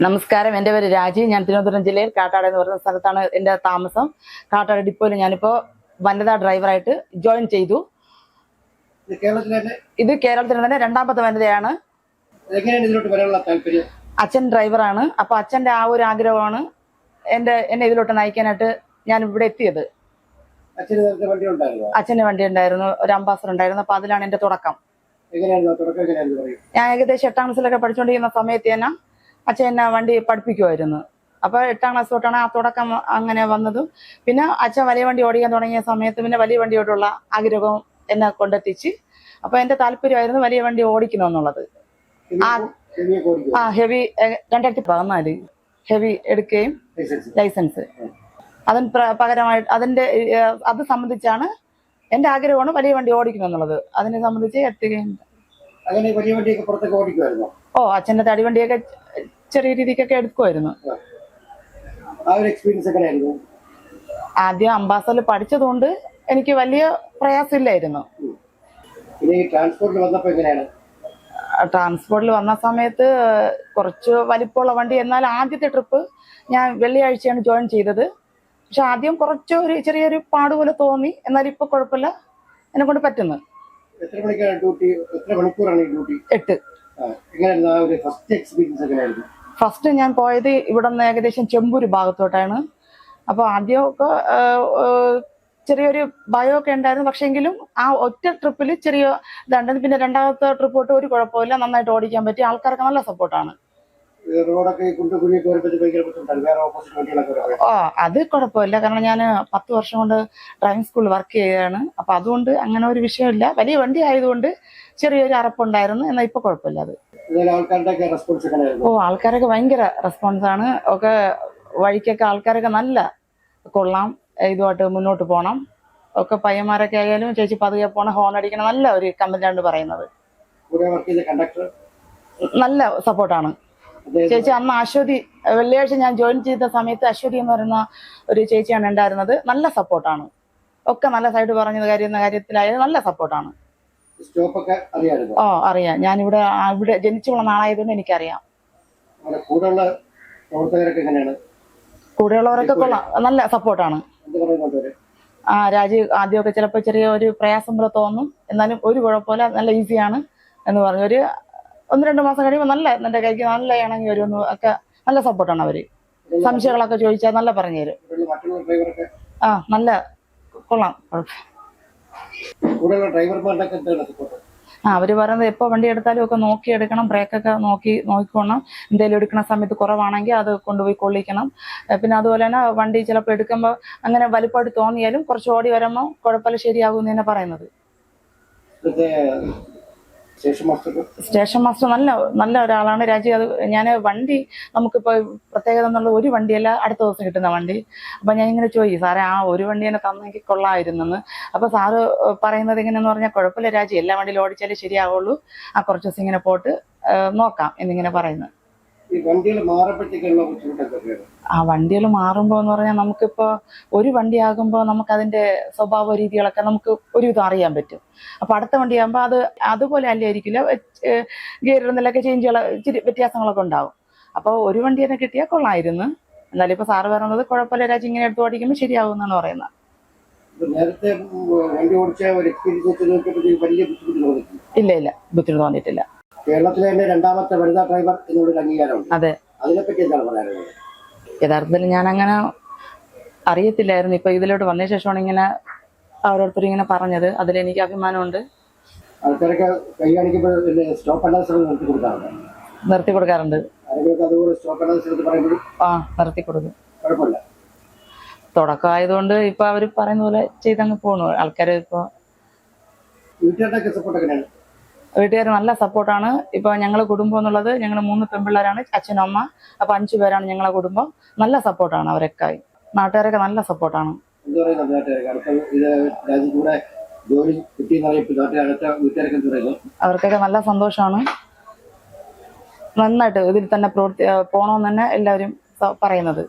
നമസ്കാരം. എൻ്റെ പേര് രാജി. ഞാൻ തിരുവനന്തപുരം ജില്ലയിൽ കാട്ടാട് എന്ന് പറയുന്ന സ്ഥലത്താണ് എൻ്റെ താമസം. കാട്ടാട് ഡിപ്പോയിൽ ഞാനിപ്പോൾ വനിതാ ഡ്രൈവറായിട്ട് ജോയിൻ ചെയ്തു. ഇത് കേരളത്തിൽ തന്നെ രണ്ടാമത്തെ വനിതയാണ്. അച്ഛൻ ഡ്രൈവറാണ്. അപ്പോൾ അച്ഛൻ്റെ ആ ഒരു ആഗ്രഹമാണ് എന്നെ ഇതിലോട്ട് നയിക്കാനായിട്ട് ഞാൻ ഇവിടെ എത്തിയത്. അച്ഛന് വണ്ടി ഉണ്ടായിരുന്നു, ഒരു അംബാസഡർ ഉണ്ടായിരുന്നു. അപ്പോൾ അതിലാണ് എൻ്റെ തുടക്കം. ഞാൻ ഏകദേശം 8ാം ക്ലാസ്സിലൊക്കെ പഠിച്ചുകൊണ്ടിരിക്കുന്ന സമയത്ത് തന്നെ അച്ഛൻ എന്നെ വണ്ടി പഠിപ്പിക്കുമായിരുന്നു. അപ്പോൾ 8ാം ക്ലാസ് തൊട്ടാണ് ആ തുടക്കം അങ്ങനെ വന്നതും. പിന്നെ അച്ഛൻ വലിയ വണ്ടി ഓടിക്കാൻ തുടങ്ങിയ സമയത്ത് പിന്നെ വലിയ വണ്ടിയോടുള്ള ആഗ്രഹവും എന്നെ കൊണ്ടെത്തിച്ച്. അപ്പോൾ എൻ്റെ താല്പര്യമായിരുന്നു വലിയ വണ്ടി ഓടിക്കണമെന്നുള്ളത്. ഹെവി 2014 ഹെവി എടുക്കുകയും ലൈസൻസ് അതിന് പകരമായിട്ട് അത് സംബന്ധിച്ചാണ് എൻ്റെ ആഗ്രഹമാണ് വലിയ വണ്ടി ഓടിക്കണമെന്നുള്ളത്. അതിനെ സംബന്ധിച്ച് എത്തുകയും. അച്ഛൻ്റെ തടിവണ്ടിയൊക്കെ ചെറിയ രീതിക്കൊക്കെ എടുക്കുമായിരുന്നു. ആദ്യം അംബാസഡർ പഠിച്ചതുകൊണ്ട് എനിക്ക് വലിയ പ്രയാസമില്ലായിരുന്നു. ട്രാൻസ്പോർട്ടിൽ വന്ന സമയത്ത് കുറച്ച് വലിപ്പമുള്ള വണ്ടി. എന്നാൽ ആദ്യത്തെ ട്രിപ്പ് ഞാൻ വെള്ളിയാഴ്ചയാണ് ജോയിൻ ചെയ്തത്. പക്ഷെ ആദ്യം കുറച്ച് ചെറിയൊരു പാടുപോലെ തോന്നി. എന്നാൽ ഇപ്പൊ കുഴപ്പമില്ല, എന്നെ കൊണ്ട് പറ്റുന്നു. 8. ഫസ്റ്റ് ഞാൻ പോയത് ഇവിടെ നിന്ന് ഏകദേശം ചെമ്പൂര് ഭാഗത്തോട്ടാണ്. അപ്പൊ ആദ്യമൊക്കെ ചെറിയൊരു ഭയമൊക്കെ ഉണ്ടായിരുന്നു. പക്ഷെങ്കിലും ആ ഒറ്റ ട്രിപ്പിൽ ചെറിയ ഇതുണ്ട്. പിന്നെ രണ്ടാമത്തെ ട്രിപ്പ് തൊട്ട് ഒരു കുഴപ്പമില്ല, നന്നായിട്ട് ഓടിക്കാൻ പറ്റി. ആൾക്കാരൊക്കെ നല്ല സപ്പോർട്ടാണ്. അത് കുഴപ്പമില്ല. കാരണം ഞാൻ 10 വർഷം കൊണ്ട് ഡ്രൈവിംഗ് സ്കൂളിൽ വർക്ക് ചെയ്യുകയാണ്. അപ്പൊ അതുകൊണ്ട് അങ്ങനെ ഒരു വിഷയമില്ല. വലിയ വണ്ടി ആയതുകൊണ്ട് ചെറിയൊരു അറപ്പുണ്ടായിരുന്നു. എന്നാൽ ഇപ്പൊ കുഴപ്പമില്ല. അത് ആൾക്കാരൊക്കെ ഭയങ്കര റെസ്പോൺസാണ്. ഒക്കെ വഴിക്കൊക്കെ ആൾക്കാരൊക്കെ നല്ല കൊള്ളാം, ഇതുമായിട്ട് മുന്നോട്ട് പോകണം. ഒക്കെ പയ്യന്മാരൊക്കെ ആയാലും ചേച്ചി പതുക്കെ പോണം, ഹോൺ അടിക്കണം, നല്ല ഒരു കമ്പനിയാണ് പറയുന്നത്. നല്ല സപ്പോർട്ടാണ് ചേച്ചി. അന്ന് അശ്വതി, വെള്ളിയാഴ്ച ഞാൻ ജോയിൻ ചെയ്ത സമയത്ത് അശ്വതി എന്ന് പറയുന്ന ഒരു ചേച്ചിയാണ് ഉണ്ടായിരുന്നത്. നല്ല സപ്പോർട്ടാണ്. ഒക്കെ നല്ല സൈഡ് പറഞ്ഞ കാര്യത്തിലായത് നല്ല സപ്പോർട്ടാണ്. അറിയാം. ഞാനിവിടെ ജനിച്ചു വളർന്ന ആളായതുകൊണ്ട് എനിക്കറിയാം. കൂടെയുള്ളവരൊക്കെ കൊള്ളാം, നല്ല സപ്പോർട്ടാണ്. രാജി ആദ്യമൊക്കെ ചിലപ്പോൾ ചെറിയ ഒരു പ്രയാസം പോലെ തോന്നും, എന്നാലും ഒരു കുഴപ്പമില്ല, നല്ല ഈസിയാണ് എന്ന് പറഞ്ഞു. ഒരു 1-2 മാസം കഴിയുമ്പോൾ നല്ല എൻ്റെ കൈക്ക് നല്ല ഇണങ്ങി വരുമെന്ന് ഒക്കെ നല്ല സപ്പോർട്ടാണ് അവര്. സംശയങ്ങളൊക്കെ ചോദിച്ചാൽ നല്ല പറഞ്ഞു തരും. നല്ല കൊള്ളാം. അവര് പറയുന്നത് എപ്പോ വണ്ടി എടുത്താലും ഒക്കെ നോക്കി എടുക്കണം, ബ്രേക്കൊക്കെ നോക്കിക്കോണം. എന്തെങ്കിലും എടുക്കുന്ന സമയത്ത് കുറവാണെങ്കിൽ അത് കൊണ്ടുപോയി കൊള്ളിക്കണം. പിന്നെ അതുപോലെ തന്നെ വണ്ടി ചിലപ്പോൾ എടുക്കുമ്പോൾ അങ്ങനെ വലിപ്പമായിട്ട് തോന്നിയാലും കുറച്ച് ഓടി വരുമ്പോൾ കുഴപ്പമില്ല, ശരിയാകും എന്ന് തന്നെ പറയുന്നത്. സ്റ്റേഷൻ മാസ്റ്റർ നല്ല ഒരാളാണ് രാജി. അത് ഞാൻ വണ്ടി നമുക്കിപ്പോ പ്രത്യേകത എന്നുള്ള ഒരു വണ്ടിയല്ല, അടുത്ത ദിവസം കിട്ടുന്ന വണ്ടി. അപ്പൊ ഞാൻ ഇങ്ങനെ ചോദിക്കും, സാറേ ആ ഒരു വണ്ടി തന്നെ തന്നെങ്കിൽ കൊള്ളായിരുന്നെന്ന്. അപ്പൊ സാറ് പറയുന്നത് എങ്ങനെയെന്ന് പറഞ്ഞാൽ, കുഴപ്പമില്ല രാജി, എല്ലാ വണ്ടിയിലും ഓടിച്ചാലേ ശരിയാവുള്ളൂ, കുറച്ച് ദിവസം ഇങ്ങനെ പോട്ട് നോക്കാം എന്നിങ്ങനെ പറയുന്നത്. വണ്ടികൾ മാറുമ്പോൾ എന്ന് പറഞ്ഞാൽ നമുക്കിപ്പോ ഒരു വണ്ടി ആകുമ്പോൾ നമുക്ക് അതിന്റെ സ്വഭാവ രീതികളൊക്കെ നമുക്ക് ഒരുവിധം അറിയാൻ പറ്റും. അപ്പൊ അടുത്ത വണ്ടിയാകുമ്പോൾ അതുപോലെ അല്ലായിരിക്കില്ല, ഗിയറിടുന്നതിലൊക്കെ ചേഞ്ചുകൾ ഇച്ചിരി വ്യത്യാസങ്ങളൊക്കെ ഉണ്ടാവും. അപ്പോൾ ഒരു വണ്ടി തന്നെ കിട്ടിയാൽ കൊള്ളായിരുന്നു. എന്നാലും ഇപ്പൊ സാറ് പറയുന്നത് കുഴപ്പമില്ല രാജി, ഇങ്ങനെ എടുത്ത് ഓടിക്കുമ്പോൾ ശരിയാവും എന്നാണ് പറയുന്നത്. ഇല്ല, ബുദ്ധിമുട്ട് തോന്നിയിട്ടില്ല. കേരളത്തിലെ തന്നെ രണ്ടാമത്തെ വനിതാ ഡ്രൈവർ എന്നുള്ളൊരു അംഗീകാരമുണ്ട്. അതെ. അതിനെപ്പറ്റി എന്താണ് പറയാനുള്ളത്? യഥാർത്ഥത്തിൽ ഞാൻ അങ്ങനെ അറിയത്തില്ലായിരുന്നു. ഇപ്പൊ ഇതിലോട്ട് വന്ന ശേഷമാണ് ഇങ്ങനെ ഓരോരുത്തരും ഇങ്ങനെ പറഞ്ഞത്. അതിലെനിക്ക് അഭിമാനമുണ്ട്. ആൾക്കാരൊക്കെ കൈ കാണിക്കുമ്പോൾ സ്റ്റോപ്പ് നിർത്തി കൊടുക്കാറുണ്ട്. നിർത്തി കൊടുക്കും. കുഴപ്പമില്ല. തുടക്കമായതുകൊണ്ട് ഇപ്പൊ അവര് പറയുന്ന പോലെ ചെയ്തങ്ങ് പോണു ആൾക്കാര്. ഇപ്പൊ വീട്ടുകാരുടെ സപ്പോർട്ട് എങ്ങനെയാണ്? വീട്ടുകാർ നല്ല സപ്പോർട്ടാണ്. ഇപ്പൊ ഞങ്ങളെ കുടുംബം എന്നുള്ളത് ഞങ്ങൾ 3 പെൺപിള്ളേരാണ്, അച്ഛനും അമ്മ. അപ്പൊ 5 പേരാണ് ഞങ്ങളെ കുടുംബം. നല്ല സപ്പോർട്ടാണ് അവരൊക്കെ. നാട്ടുകാരൊക്കെ നല്ല സപ്പോർട്ടാണ്. അവർക്കൊക്കെ നല്ല സന്തോഷമാണ്. നന്നായിട്ട് ഇതിൽ തന്നെ പോണമെന്ന് തന്നെ എല്ലാവരും പറയുന്നത്.